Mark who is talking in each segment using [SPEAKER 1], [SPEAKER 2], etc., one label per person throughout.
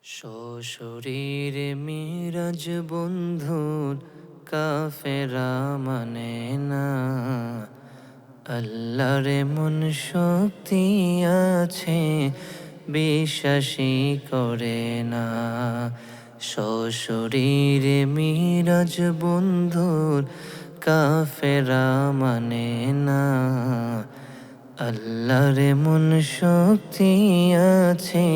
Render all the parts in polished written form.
[SPEAKER 1] সশরীরে মিরাজ বন্ধুর কাফেরা মানে না। আল্লাহরে মন শক্তি আছে বিশ্বাসী করে না। সশরীরে মিরাজ বন্ধুর কাফেরা মানে না। আল্লাহরে মন শক্তি আছে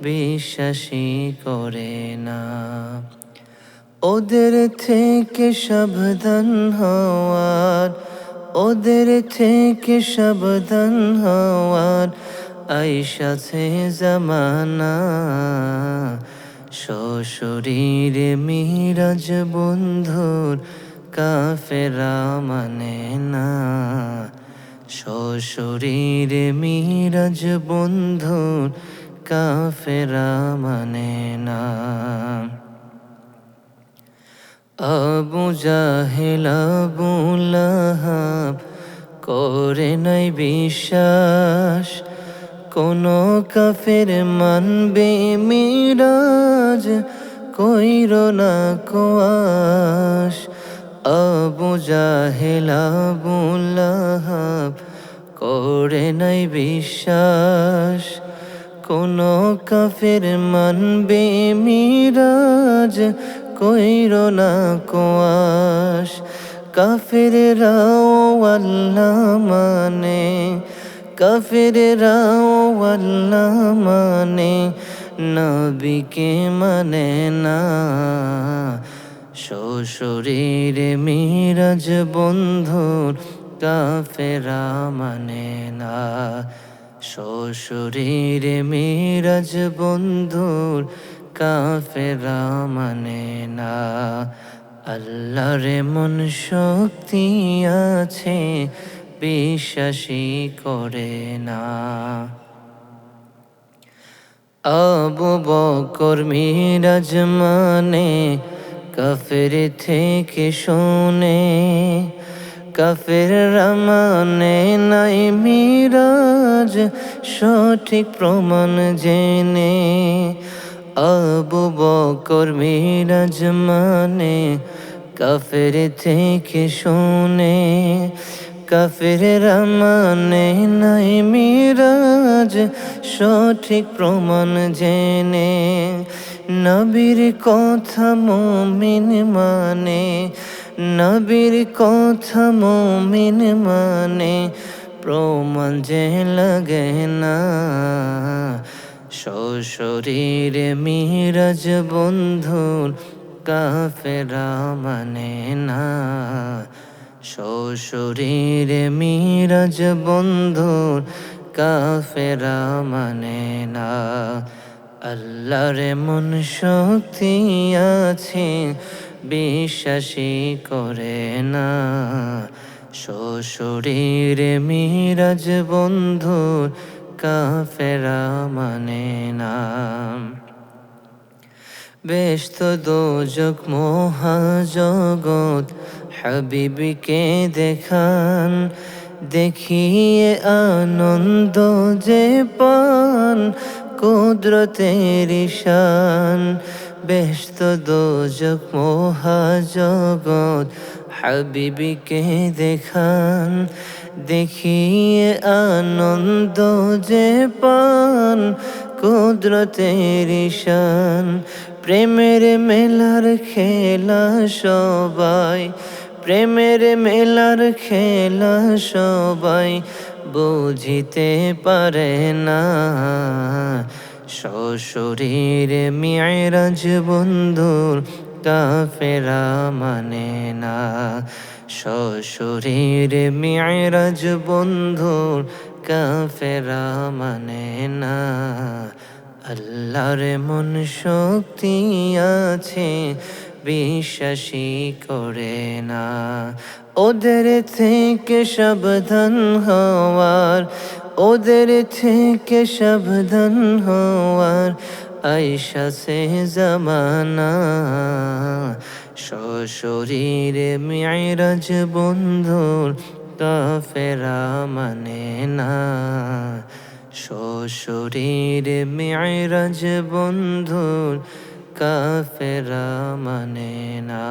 [SPEAKER 1] বিশ্বাসী করে না। ওদের থেকে সাবধান হওয়ার, ওদের থেকে সাবধান হওয়ার আইসাছে জামানা। সশরীরে মিরাজ বন্ধুর কাফেরা মানে না। সশরীরে মিরাজ বন্ধুর কাফেরা মানে না। আবু জাহেল আবু লাহাব করে নাই বিশ্বাস, কোন কাফের মানবে মিরাজ কইর না কোয়াস। আবু জাহেল আবু লাহাব করে নাই বিশ্বাস, কোন কাফের মানবে মিরাজ কইর না কোয়াস। কাফেররাও আল্লাহ মানে, কাফেররাও আল্লাহ মানে, নবীকে মানে না। সশরীরে মিরাজ বন্ধুর কাফেরা মানে না। সশরীরে মিরাজ বন্ধুর কাফেরা মানে না। আল্লাহরে মন শক্তি আছে বিশ্বাসী করে না। আবু বকর মিরাজ মানে কাফের থেকে শুনে, কাফেররা মানে নাই মিরাজ সঠিক প্রমাণ জেনে। আবু বকর মিরাজ মানে কাফের থেকে শুনে, কাফেররা মানে নাই মিরাজ সঠিক প্রমাণ জেনে। নবীর কথা মুমিন মানে, নবীর কথা মুমিন মানে, প্রমাণ যে লাগে না। সশরীরে মিরাজ বন্ধুর কাফেরা মানে না। সশরীরে মিরাজ বন্ধুর কাফেরা মানে না। আল্লাহরে মন শক্তি আছে বিশ্বাসী করে না। সশরীরে মিরাজ বন্ধুর কাফেরা মানে না। বেশত দোজক মহাজগৎ হাবিবকে দেখান, দেখিয়ে আনন্দ যে পান কুদরতের শান। বেশত দোজক মহাজগৎ হাবিবকে দেখান, দেখিয়ে আনন্দ যে পান কুদরতের শান। প্রেমের মেলার খেলা সবাই, প্রেমের মেলার খেলা সবাই বুঝিতে পারে না। সশরীরে মিরাজ বন্ধুর কাফেরা মানে না। সশরীরে মিরাজ বন্ধুর কাফেরা মানে না। আল্লাহর মন শক্তি আছে বিশ্বাসী করে না। ওদের থেকে সাবধান হওয়ার, ওদের থেকে সাবধান হওয়ার আইসাছে জামানা। সশরীরে মিরাজ বন্ধুর কাফেরা মানে না। শ্বশুরের মেরাজ বন্ধুর কাফেরা মানে না।